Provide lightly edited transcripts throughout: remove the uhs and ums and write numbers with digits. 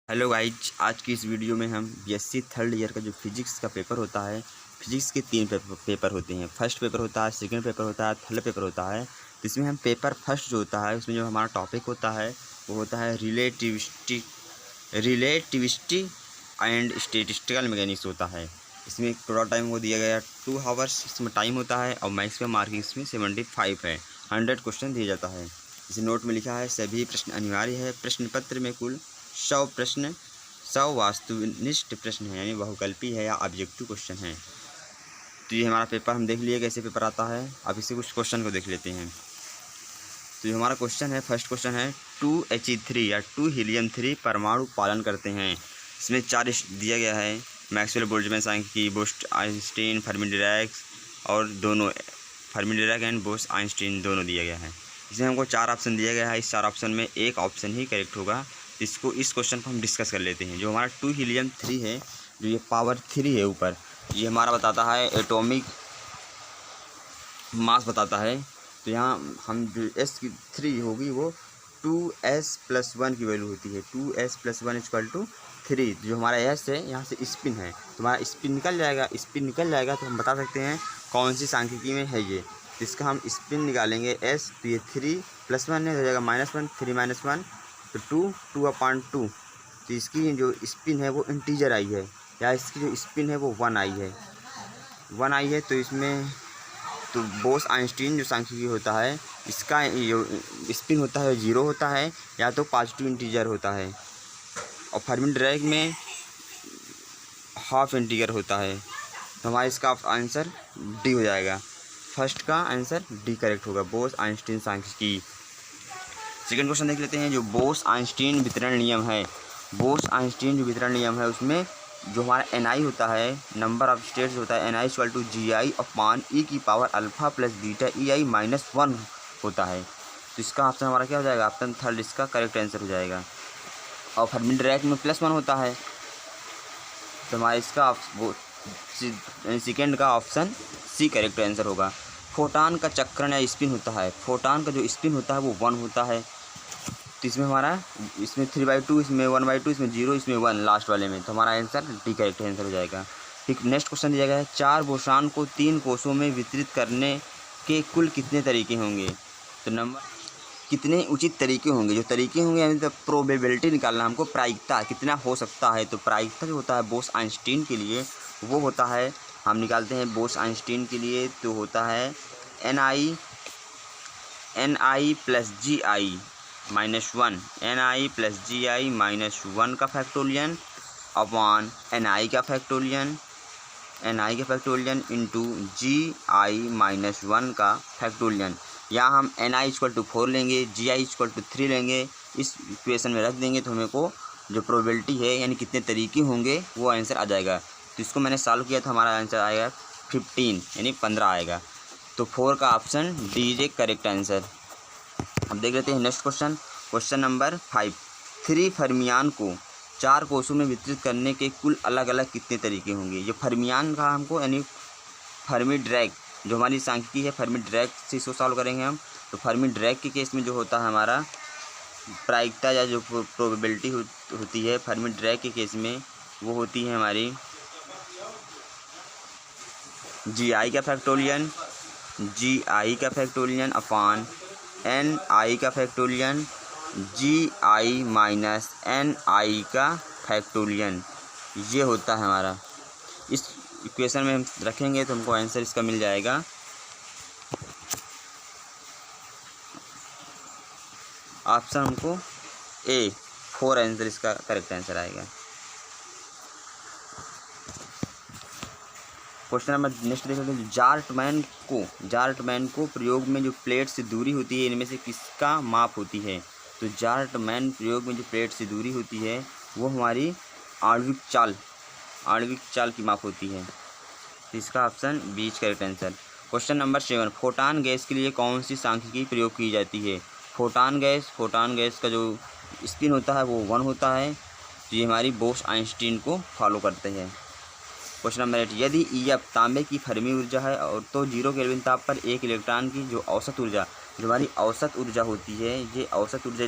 Hello guys, आज की इस वीडियो में हम बीएससी थर्ड ईयर का जो फिजिक्स का पेपर होता है। फिजिक्स के तीन पेपर होते हैं। फर्स्ट पेपर होता है, सेकंड पेपर होता है, थर्ड पेपर होता है। तो इसमें हम पेपर फर्स्ट जो होता है उसमें जो हमारा टॉपिक होता है वो होता है रिलेटिविस्टी एंड स्टैटिस्टिकल मैकेनिक्स होता है। इसमें टोटल टाइम को दिया गया 2 आवर्स इसमें टाइम होता है और मैक्सिमम मार्किंग इसमें 75 है। 100 क्वेश्चन दिया जाता है। इस नोट में लिखा है सभी प्रश्न अनिवार्य है। प्रश्न पत्र में कुल 100 वास्तुनिष्ठ प्रश्न है, यानी बहुकल्पी है या ऑब्जेक्टिव क्वेश्चन है। तो ये हमारा पेपर हम देख लिए कैसे पेपर आता है। अब इसे कुछ क्वेश्चन को देख लेते हैं। तो ये हमारा क्वेश्चन है, फर्स्ट क्वेश्चन है 2He3 या 2 हीलियम 3 परमाणु पालन करते हैं। इसमें 4 दिया गया है। मैक्सवेल बोल्ट्जमैन सांख्यिकी, बोस्ट आइंस्टीन, फर्मी डिराक और दोनों Fermi Dirac and boast Einstein दोनों दिया गया है। इसमें हमको 4 ऑप्शन दिया गया है। इस 4 ऑप्शन में एक ऑप्शन ही करेक्ट होगा। इस क्वेश्चन को हम डिस्कस कर लेते हैं। जो हमारा 2 हीलियम 3 है, जो ये पावर 3 है ऊपर, ये हमारा बताता है एटॉमिक मास बताता है। तो यहाँ हम जो S3 होगी वो 2s+1 की वैल्यू होती है। 2s+1 = 3। जो हमारा S है यहाँ से स्पिन है, तो हमारा स्पिन निकल जाएगा। स्पिन निकल जाएगा तो हम बता सकते हैं कौन सी सांख्यिकी में है ये। तो इसका हम स्पिन निकालेंगे S, तो ये 3+1 हो जाएगा -1, 3 - 1 तो 2/2। तो इसकी जो स्पिन है वो इंटीजर आई है, या इसकी जो स्पिन है वो 1 आई है। 1 आई है तो इसमें तो बोस आइंस्टीन जो सांख्यिकी होता है इसका जो स्पिन होता है 0 होता है, या तो पॉजिटिव इंटीजर होता है। और फर्मी डिराक में हाफ इंटीजर होता है। तो हमारा इसका आंसर डी हो जाएगा। फर्स्ट का आंसर डी करेक्ट होगा, बोस आइंस्टीन सांख्यिकी। सेकंड क्वेश्चन देख लेते हैं। जो बोस आइंस्टीन वितरण नियम है, बोस आइंस्टीन जो वितरण नियम है उसमें जो हमारा Ni होता है, नंबर ऑफ स्टेट्स होता है, Ni = GI/e⁴ + बीटा EI-1 होता है। तो इसका ऑप्शन हमारा क्या हो जाएगा? ऑप्शन थर्ड इसका करेक्ट आंसर हो जाएगा। और फर्मी डिराक में +1 होता है, तो हमारा इसका सेकेंड का ऑप्शन सी करेक्ट आंसर होगा। फोटान का चक्रण या स्पिन होता है, फोटान का जो स्पिन होता है वो 1 होता है। तो इसमें हमारा 3/2, इसमें 1/2, इसमें 0, इसमें 1 लास्ट वाले में। तो हमारा आंसर डी करेक्ट आंसर हो जाएगा। ठीक, नेक्स्ट क्वेश्चन दिया गया है 4 बोसान को 3 कोषों में वितरित करने के कुल कितने तरीके होंगे? तो नंबर कितने उचित तरीके होंगे? जो तरीके होंगे यानी तो प्रोबेबिलिटी निकालना हमको, प्रायिकता कितना हो सकता है। तो प्रायिकता जो होता है बोस आइंस्टीन के लिए वो होता है, हम निकालते हैं बोस आइंस्टीन के लिए, तो होता है Ni + GI -1, Ni + GI -1 का फैक्टोरियन अपॉन Ni का फैक्टोरियन इंटू GI -1 का फैक्टोरियन। या हम Ni = 4 लेंगे, GI = 3 लेंगे, इस इक्वेशन में रख देंगे तो हमें को जो प्रोबेबिलिटी है यानी कितने तरीके होंगे वो आंसर आ जाएगा। तो इसको मैंने सॉल्व किया था, हमारा आंसर आएगा 15 यानी 15 आएगा। तो 4 का option D is correct answer. अब देख लेते हैं next question, question number 5। 3 fermion को 4 कोषों में वितरित करने के कुल अलग अलग कितने तरीके होंगे? ये फर्मियान का हमको यानी फर्मी डिराक जो हमारी सांख्यिकी है, फर्मी डिराक से इसको सॉल्व करेंगे हम। तो फर्मी डिराक के केस में जो होता है हमारा प्रायिकता या जो प्रोबेबिलिटी होती है फर्मी डिराक के केस में वो होती है हमारी GI का फैक्टोरियन अपॉन Ni का फैक्टोरियन GI -Ni का फैक्टोरियन, ये होता है हमारा। इस इक्वेशन में हम रखेंगे तो हमको आंसर इसका मिल जाएगा। ऑप्शन हमको ए 4 आंसर इसका करेक्ट आंसर आएगा। क्वेश्चन नंबर नेक्स्ट देख लेते हैं। जार्टमैन को प्रयोग में जो प्लेट से दूरी होती है इनमें से किसका माप होती है? तो जार्टमैन प्रयोग में जो प्लेट से दूरी होती है वो हमारी आणविक चाल की माप होती है। तो इसका option B correct answer. Question number 7। Photon gas के लिए कौन सी सांख्यिकी प्रयोग की जाती है? फोटान गैस का जो स्पिन होता है वो 1 होता है। तो ये हमारी बोस आइंस्टीन को फॉलो करते हैं। Question number 8। यदि EF तांबे की फर्मी ऊर्जा है और तो 0 केल्विन ताप पर एक इलेक्ट्रॉन की जो औसत ऊर्जा, जो हमारी औसत ऊर्जा होती है, ये औसत ऊर्जा =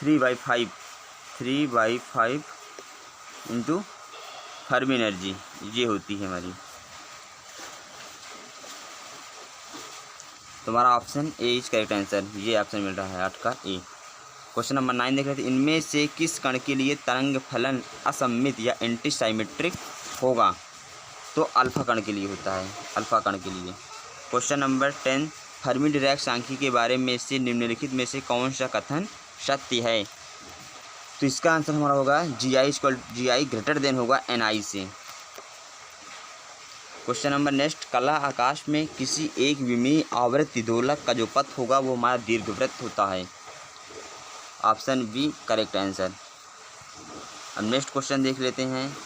3/5 3/5 इंटू फर्मी एनर्जी, ये होती है हमारी। तुम्हारा option A is correct answer, ये ऑप्शन मिल रहा है 8 का ए। क्वेश्चन नंबर 9 देख रहे थे, इनमें से किस कण के लिए तरंग फलन असममित या एंटी साइमेट्रिक होगा? तो अल्फा कण के लिए होता है, अल्फा कण के लिए। क्वेश्चन नंबर 10, फर्मी डिराक सांख्यिकी के बारे में से निम्नलिखित में से कौन सा कथन सत्य है? तो इसका आंसर हमारा होगा GI ग्रेटर देन होगा NI से। क्वेश्चन नंबर नेक्स्ट, कला आकाश में किसी एक विमीय आवृत्ति दोलक का जो पथ होगा वो हमारा दीर्घवृत्त होता है। Option B correct answer. अब नेक्स्ट क्वेश्चन देख लेते हैं।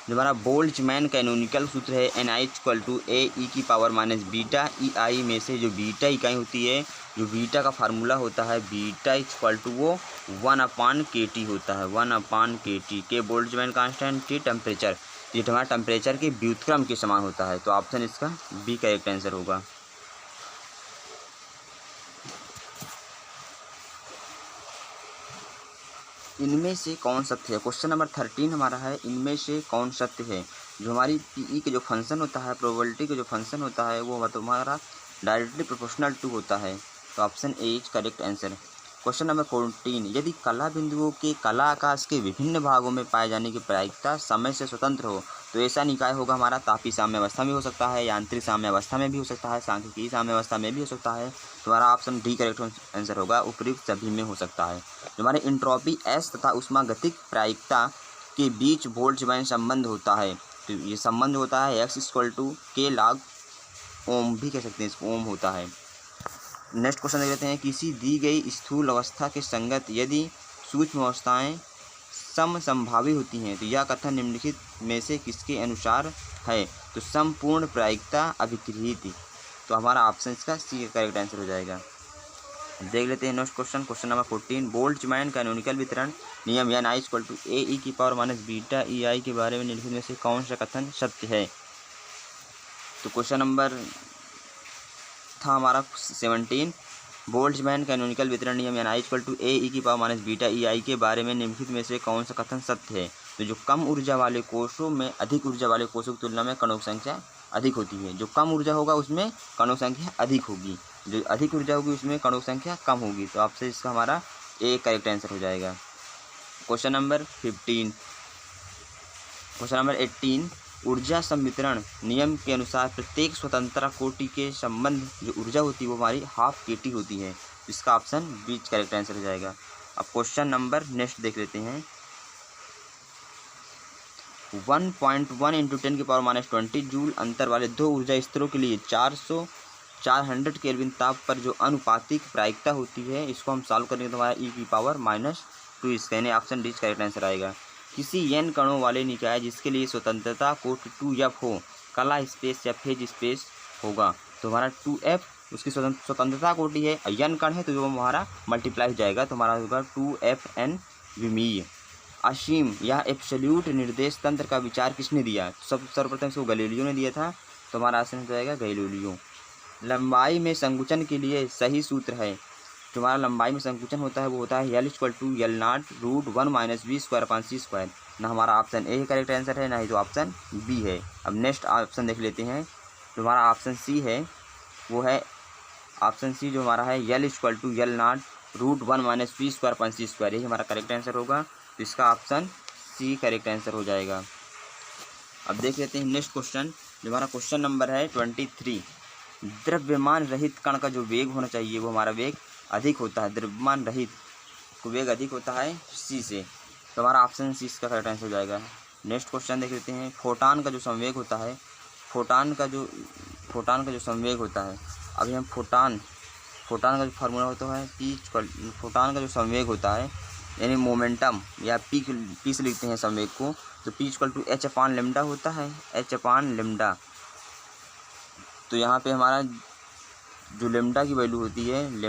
जो हमारा बोल्ट्जमैन कैनोनिकल सूत्र है NI=AE⁻β EI में से जो बीटा इकाई होती है, जो बीटा का फार्मूला होता है β= वो 1/kT होता है, 1/kT के बोल्ट्जमैन कांस्टेंट टी टेम्परेचर, ये हमारा टेम्परेचर के व्युत्क्रम के समान होता है। तो ऑप्शन इसका बी करेक्ट आंसर होगा। इनमें से कौन सत्य है? क्वेश्चन नंबर 13 हमारा है, इनमें से कौन सत्य है? जो हमारी PE के जो फंक्शन होता है, प्रोबेबिलिटी का जो फंक्शन होता है, वो हमारा डायरेक्टली प्रोपोर्शनल टू होता है। तो option A is correct answer. Question number 14, यदि कला बिंदुओं के कला आकाश के विभिन्न भागों में पाए जाने की प्रायिकता समय से स्वतंत्र हो तो ऐसा निकाय होगा हमारा तापी साम्य अवस्था में हो सकता है, यांत्रिक साम्य अवस्था में भी हो सकता है, सांख्यिकीय साम्य अवस्था में भी हो सकता है। तो हमारा ऑप्शन डी करेक्ट आंसर होगा, उपयुक्त सभी में हो सकता है। जो हमारे इंट्रॉपी S तथा उष्मागतिक प्रायिकता के बीच बोल्ट्जमैन संबंध होता है, तो ये संबंध होता है X=K log ओम भी कह सकते हैं, इसको ओम होता है। नेक्स्ट क्वेश्चन देख लेते हैं, किसी दी गई स्थूल अवस्था के संगत यदि सूक्ष्म अवस्थाएं समसंभावी होती हैं तो यह कथन निम्नलिखित में से किसके अनुसार है? तो संपूर्ण प्रायिकता अभिक्रियति। तो हमारा ऑप्शन इसका सी करेक्ट आंसर हो जाएगा। देख लेते हैं next question. Question number 14, Boltzmann canonical वितरण नियम या NI=AE⁻β EI के बारे में निम्नलिखित में से कौन सा कथन सत्य है? तो क्वेश्चन नंबर था हमारा 17, बोल्ट्जमैन कैनोनिकल वितरण नियम या NI=AE⁻β EI के बारे में निम्नलिखित में से कौन सा कथन सत्य है? तो जो कम ऊर्जा वाले कोषों में अधिक ऊर्जा वाले कोषों की तुलना में कणों की संख्या अधिक होती है। जो कम ऊर्जा होगा उसमें कणों की संख्या अधिक होगी, जो अधिक ऊर्जा होगी उसमें कणों की संख्या कम होगी। तो आपसे इसका हमारा ए करेक्ट आंसर हो जाएगा। क्वेश्चन नंबर 15, क्वेश्चन नंबर 18, ऊर्जा संवितरण नियम के अनुसार प्रत्येक स्वतंत्र कोटि के संबंध जो ऊर्जा होती है वो हमारी हाफ KT होती है। इसका ऑप्शन बी करेक्ट आंसर हो जाएगा। अब क्वेश्चन नंबर नेक्स्ट देख लेते हैं। 1.1 × 10⁻20 जूल अंतर वाले दो ऊर्जा स्तरों के लिए 400 केल्विन ताप पर जो अनुपातिक प्रायिकता होती है, इसको हम सॉल्व करेंगे तो हमारा E⁻², इसका यानी ऑप्शन डी करेक्ट आंसर आएगा। किसी n कणों वाले निकाय जिसके लिए स्वतंत्रता कोट 2F हो, कला स्पेस या फेज स्पेस होगा। तो हमारा 2F उसकी स्वतंत्रता कोटि है, n कण है तो जो हमारा मल्टीप्लाई हो जाएगा, तो हमारा होगा 2FN विमीय। असीम या एब्सोल्यूट निर्देश तंत्र का विचार किसने दिया? सर्वप्रथम इसको गैलीलियो ने दिया था। तो हमारा आंसर हो जाएगा गैलीलियो। लंबाई में संकुचन के लिए सही सूत्र है, जो हमारा लंबाई में संकुचन होता है वो होता है L=L0√1 - v²/c²। ना हमारा ऑप्शन ए करेक्ट आंसर है, ना ही तो ऑप्शन बी है। अब नेक्स्ट ऑप्शन देख लेते हैं। जो हमारा ऑप्शन सी है वो है ऑप्शन सी, जो हमारा है L=L0√1 - v²/c², यही हमारा करेक्ट आंसर होगा। तो इसका ऑप्शन सी करेक्ट आंसर हो जाएगा। अब देख लेते हैं नेक्स्ट क्वेश्चन। जो हमारा क्वेश्चन नंबर है 23, द्रव्यमान रहित कण का जो वेग होना चाहिए वो हमारा वेग अधिक होता है, द्रव्यमान रहित को वेग अधिक होता है सी से। तो हमारा ऑप्शन सी इसका करेक्ट आंसर हो जाएगा। नेक्स्ट क्वेश्चन देख लेते हैं। फोटान का जो संवेग होता है, फोटान का जो संवेग होता है, अभी हम फोटान का जो फार्मूला होता है फोटान का जो संवेग होता है यानी मोमेंटम या पी से लिखते हैं संवेग को, तो P=H/λ होता है, H/λ। तो यहाँ पे हमारा जो लेमडा की वैल्यू होती है, λ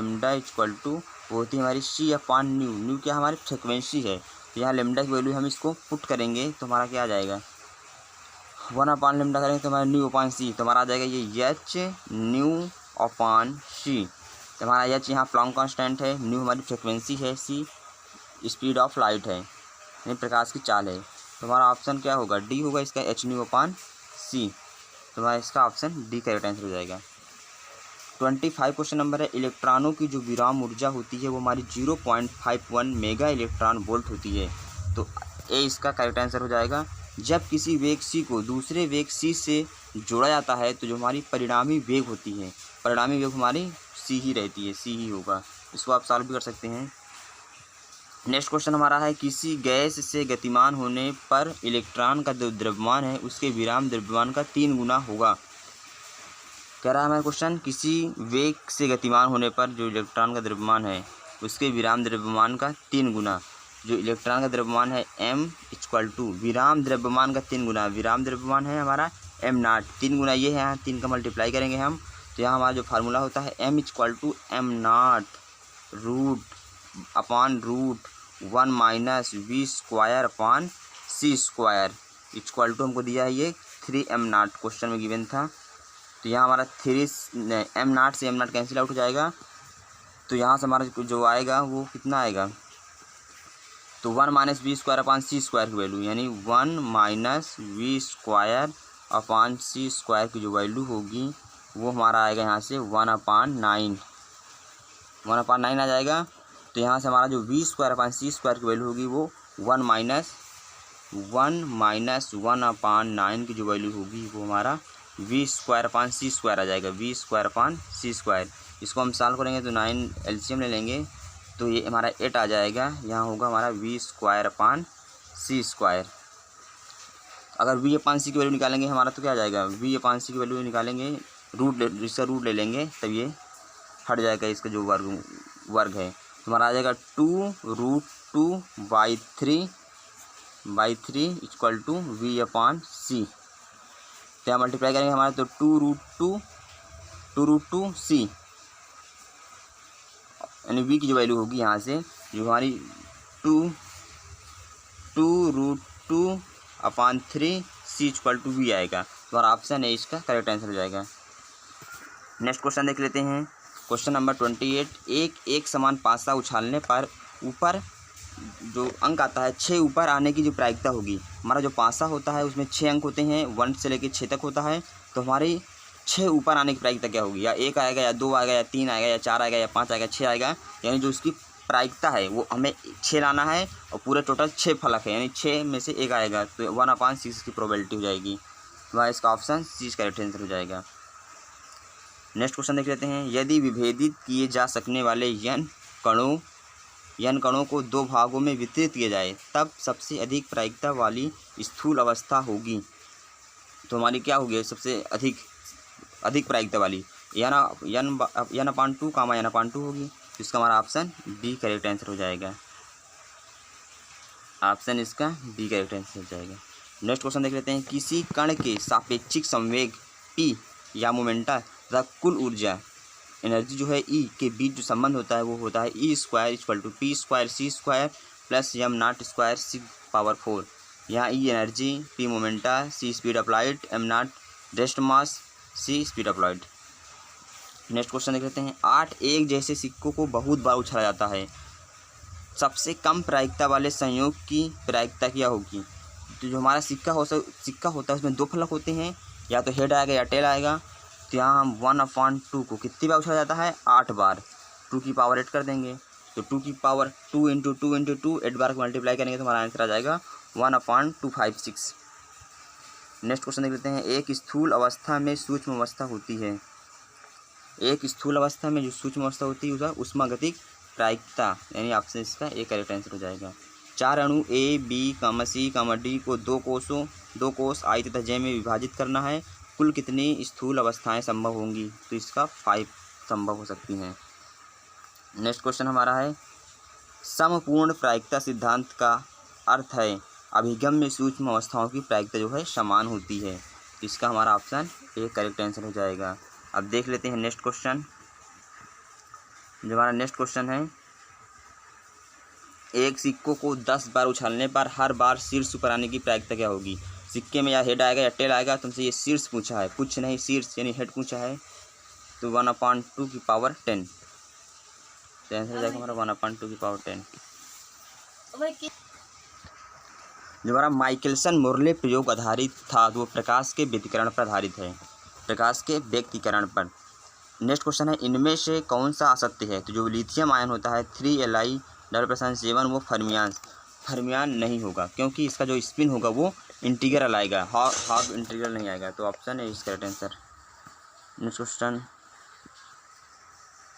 वो होती है हमारी C/न्यू। न्यू क्या हमारी फ्रिक्वेंसी है, तो यहाँ लेमडा की वैल्यू हम इसको पुट करेंगे तो हमारा क्या आ जाएगा, 1/λ करेंगे तो हमारा न्यू/c, तो हमारा आ जाएगा ये H न्यू अपॉन सी। तो हमारा एच यहाँ प्लॉन्क कांस्टेंट है, न्यू हमारी फ्रिक्वेंसी है, सी स्पीड ऑफ लाइट है, यानी प्रकाश की चाल है। तो हमारा ऑप्शन क्या होगा, डी होगा इसका, एच न्यू अपॉन सी। तो हमारा इसका ऑप्शन डी करेक्ट आंसर हो जाएगा। 25 क्वेश्चन नंबर है, इलेक्ट्रॉनों की जो विराम ऊर्जा होती है वो हमारी 0.51 मेगा इलेक्ट्रॉन वोल्ट होती है। तो ए इसका करेक्ट आंसर हो जाएगा। जब किसी वेग सी को दूसरे वेग सी से जोड़ा जाता है तो जो हमारी परिणामी वेग होती है, परिणामी वेग हमारी सी ही रहती है, सी ही होगा। इसको आप सॉल्व भी कर सकते हैं। नेक्स्ट क्वेश्चन हमारा है, किसी गैस से गतिमान होने पर इलेक्ट्रॉन का जो द्रव्यमान है उसके विराम द्रव्यमान का 3 गुना होगा। कह रहा है हमारा क्वेश्चन, किसी वेग से गतिमान होने पर जो इलेक्ट्रॉन का द्रव्यमान है उसके विराम द्रव्यमान का 3 गुना। जो इलेक्ट्रॉन का द्रव्यमान है m इक्वल टू विराम द्रव्यमान का 3 गुना, विराम द्रव्यमान है हमारा m नॉट, 3 गुना ये है, यहाँ 3 का मल्टीप्लाई करेंगे हम, तो यहाँ हमारा जो फार्मूला होता है m equal to m not root upon root 1 minus v square upon C square equal to हमको दिया है ये 3m नॉट, क्वेश्चन में गिवन था। तो यहाँ हमारा 3 m नॉट से m नॉट कैंसिल आउट हो जाएगा, तो यहाँ से हमारा जो आएगा वो कितना आएगा, तो 1 माइनस वी स्क्वायर अपॉन सी स्क्वायर की वैल्यू, यानी 1 माइनस वी स्क्वायर अपॉन सी स्क्वायर की जो वैल्यू होगी वो हमारा आएगा यहाँ से 1/9 आ जाएगा। तो यहाँ से हमारा जो वी स्क्वायर अपॉन सी स्क्वायर की वैल्यू होगी वो 1 माइनस 1/9 की जो वैल्यू होगी वो हमारा we square upon C square आ जाएगा, वी स्क्वायर अपॉन सी स्क्वायर। इसको हम सॉल्व करेंगे तो 9 एलसीएम ले लेंगे तो ये हमारा 8 आ जाएगा, यहाँ होगा हमारा we square upon C square. अगर वी अपॉन सी की वैल्यू निकालेंगे हमारा तो क्या आ जाएगा, वी अपॉन सी की वैल्यू निकालेंगे इसका रूट ले लेंगे तब ये हट जाएगा, इसका जो वर्ग है। तो हमारा आ जाएगा 2√2/3 इक्वल टू वी अपॉन सी। तो यहाँ मल्टीप्लाई करेंगे हमारा तो 2√2 सी, यानी वी की जो वैल्यू होगी यहाँ से जो हमारी 2√2/3 सी इक्वल टू वी आएगा। तो हमारा ऑप्शन है इसका करेक्ट आंसर हो जाएगा। नेक्स्ट क्वेश्चन देख लेते हैं, क्वेश्चन नंबर 28, एक समान पासा उछालने पर ऊपर जो अंक आता है 6 ऊपर आने की जो प्रायिकता होगी, हमारा जो पासा होता है उसमें 6 अंक होते हैं, 1 से लेकर 6 तक होता है, तो हमारी 6 ऊपर आने की प्रायिकता क्या होगी, या 1 आएगा या 2 आएगा या 3 आएगा या 4 आएगा या 5 आएगा 6 आएगा, यानी जो उसकी प्रायिकता है वो हमें 6 लाना है और पूरे टोटल 6 फलक है, यानी 6 में से 1 आएगा तो 1/6 की प्रोबेबिलिटी हो जाएगी। तो इसका ऑप्शन सी करेक्ट आंसर हो जाएगा। नेक्स्ट क्वेश्चन देख लेते हैं, यदि विभेदित किए जा सकने वाले n कणों को 2 भागों में वितरित किया जाए तब सबसे अधिक प्रायिकता वाली स्थूल अवस्था होगी। तो हमारी क्या होगी सबसे अधिक प्रायिकता वाली, n/2 कामा n/2 होगी। तो इसका हमारा ऑप्शन बी करेक्ट आंसर हो जाएगा, ऑप्शन इसका बी करेक्ट आंसर हो जाएगा। नेक्स्ट क्वेश्चन देख लेते हैं, किसी कण के सापेक्षिक संवेग p या मोमेंटा तथा कुल ऊर्जा एनर्जी जो है ई के बीच जो संबंध होता है वो होता है E square equal to P square C square plus m not square 6/4। यहाँ E energy, P momenta, C speed of light, m not rest mass, C speed of light. Next question देख लेते हैं, 8 एक जैसे सिक्कों को बहुत बार उछाला जाता है, सबसे कम प्रायिकता वाले संयोग की प्रायिकता क्या होगी। तो जो हमारा सिक्का होता है उसमें 2 फलक होते हैं, या तो हेड आएगा या टेल आएगा। तो यहाँ हम 1/2 को कितनी बार उछाला जाता है, 8 बार, 2 की पावर 8 कर देंगे तो 2 की पावर 2 × 2 × 2 8 बार को मल्टीप्लाई करेंगे तो हमारा आंसर आ जाएगा 1/256। नेक्स्ट क्वेश्चन देख लेते हैं, एक स्थूल अवस्था में सूक्ष्म अवस्था होती है, एक स्थूल अवस्था में जो सूक्ष्म अवस्था होती है उसका उष्मागतिक प्रायिकता, यानी ऑप्शन इसका एक करेक्ट आंसर हो जाएगा। 4 अणु A, B, C, D को 2 कोष I तथा J में विभाजित करना है, कुल कितनी स्थूल अवस्थाएं संभव होंगी। तो इसका 5 संभव हो सकती हैं। नेक्स्ट क्वेश्चन हमारा है, समपूर्ण प्रायिकता सिद्धांत का अर्थ है अभिगम में सूक्ष्म अवस्थाओं की प्रायिकता जो है समान होती है। तो इसका हमारा ऑप्शन एक करेक्ट आंसर हो जाएगा। अब देख लेते हैं नेक्स्ट क्वेश्चन। जो हमारा नेक्स्ट क्वेश्चन है, एक सिक्कों को 10 बार उछालने पर हर बार शीर्ष पर आने की प्रायिकता क्या होगी। सिक्के में या हेड आएगा या टेल आएगा, तुमसे ये शीर्ष पूछा है, कुछ नहीं शीर्ष यानी हेड पूछा है। तो 1/2 की पावर 10, तो आंसर हो जाएगा हमारा 1/2 की पावर 10। जो हमारा माइकलसन मोर्ले प्रयोग आधारित था वो प्रकाश के व्यतिकरण पर आधारित है, प्रकाश के व्यतिकरण पर। नेक्स्ट क्वेश्चन है, इनमें से कौन सा असत्य है? तो जो लिथियम आयन होता है 3Li+7 वो फर्मियान नहीं होगा, क्योंकि इसका जो स्पिन होगा वो इंटीग्रल आएगा, हाफ इंटीग्रल नहीं आएगा, तो ऑप्शन है इसका right answer. Next question,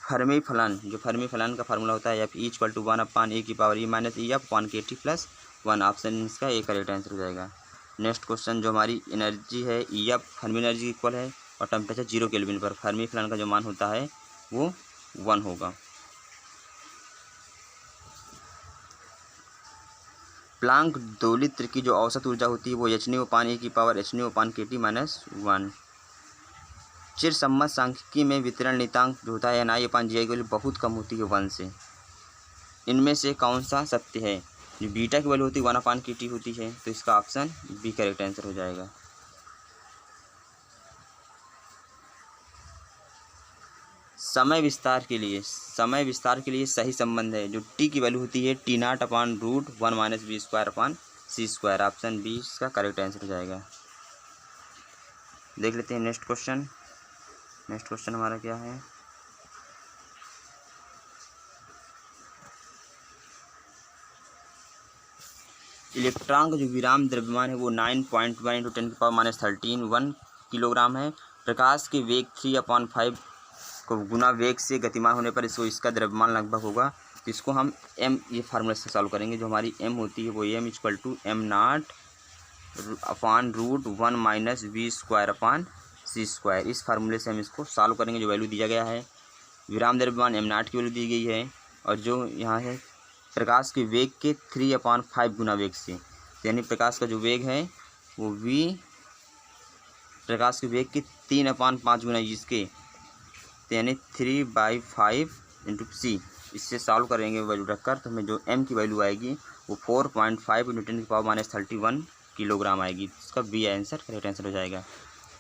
Fermi फलन, जो फर्मी फलन का फार्मूला होता है F=1/e⁻⁻⁰ ऑप्शन इसका एक करेक्ट आंसर हो जाएगा। नेक्स्ट क्वेश्चन, जो हमारी एनर्जी है EF फर्मी एनर्जी इक्वल है और टेम्परेचर 0 केल्विन पर फर्मी फलन का जो मान होता है वो 1 होगा। प्लांक दोलित्र की जो औसत ऊर्जा होती है वो hν/e⁻hν/kT-1। चिरसम्मत सांख्यिकी में वितरण नियतांक जो होता है Ni/Gi की वैल्यू बहुत कम होती है 1 से। इनमें से कौन सा सत्य है? जो बीटा की वैल्यू होती है 1/kT होती है, तो इसका ऑप्शन बी करेक्ट आंसर हो जाएगा। समय विस्तार के लिए सही संबंध है, जो टी की वैल्यू होती है T0/√1 - v²/c², ऑप्शन बी इसका करेक्ट आंसर हो जाएगा। देख लेते हैं नेक्स्ट क्वेश्चन हमारा क्या है। इलेक्ट्रॉन का जो विराम द्रव्यमान है वो 9.1 × 10⁻13 1 किलोग्राम है। प्रकाश के वेग 3/5 को गुना वेग से गतिमान होने पर इसका द्रव्यमान लगभग होगा। तो इसको हम m ये फार्मूला से सॉल्व करेंगे। जो हमारी m होती है वो m=m0/√1 - v²/c²। इस फार्मूले से हम इसको सॉल्व करेंगे। जो वैल्यू दिया गया है, विराम द्रव्यमान m0 की वैल्यू दी गई है, और जो यहाँ है प्रकाश के वेग के 3/5 गुना वेग से, यानी प्रकाश का जो वेग है वो प्रकाश के वेग के 3/5 गुना इसके, यानी 3/5 × c। इससे सॉल्व करेंगे वैल्यू रखकर, तो हमें जो m की वैल्यू आएगी वो 4.5 × 10⁻31 किलोग्राम आएगी। इसका बी आंसर करेक्ट आंसर हो जाएगा।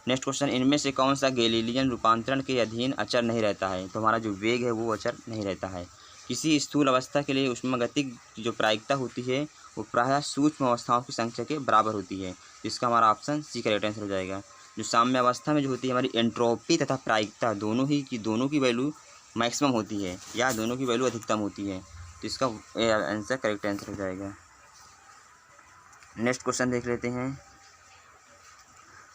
नेक्स्ट क्वेश्चन, इनमें से कौन सा गैलीलियन रूपांतरण के अधीन अचर नहीं रहता है? तो हमारा जो वेग है वो अचर नहीं रहता है। किसी स्थूल अवस्था के लिए ऊष्मागतिक जो प्रायिकता होती है वो प्रायः सूक्ष्म अवस्थाओं की संख्या के बराबर होती है। इसका हमारा ऑप्शन सी करेक्ट आंसर हो जाएगा। जो साम्य अवस्था में जो होती है हमारी एंट्रोपी तथा प्रायिकता दोनों की वैल्यू मैक्सिमम होती है या दोनों की वैल्यू अधिकतम होती है, तो इसका आंसर करेक्ट आंसर हो जाएगा। नेक्स्ट क्वेश्चन देख लेते हैं।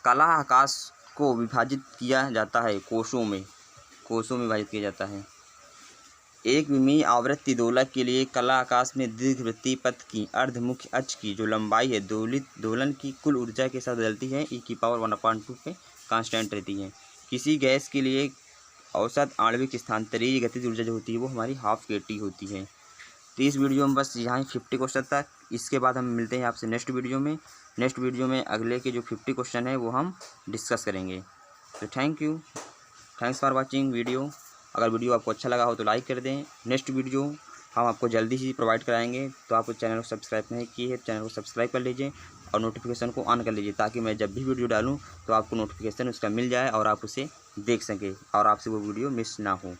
कला आकाश को विभाजित किया जाता है कोशों में विभाजित किया जाता है। एक विमीय आवृत्ति दोलक के लिए कला आकाश में दीर्घवृत्तीय पथ की अर्धमुख्य अक्ष की जो लंबाई है दोलन की कुल ऊर्जा के साथ बदलती है, e⁻1/2 पे कांस्टेंट रहती है। किसी गैस के लिए औसत आणविक स्थानांतरीय गतिज ऊर्जा जो होती है वो हमारी ½ kT होती है। तो इस वीडियो में बस यहाँ 50 क्वेश्चन तक। इसके बाद हम मिलते हैं आपसे नेक्स्ट वीडियो में अगले के जो 50 क्वेश्चन है वो हम डिस्कस करेंगे। तो थैंक्स फॉर वाचिंग वीडियो। अगर वीडियो आपको अच्छा लगा हो तो लाइक कर दें। नेक्स्ट वीडियो हम आपको जल्दी ही प्रोवाइड कराएंगे, तो आप चैनल को सब्सक्राइब नहीं किए हैं, चैनल को सब्सक्राइब कर लीजिए और नोटिफिकेशन को ऑन कर लीजिए, ताकि मैं जब भी वीडियो डालूं तो आपको नोटिफिकेशन उसका मिल जाए और आप उसे देख सकें और आपसे वो वीडियो मिस ना हो।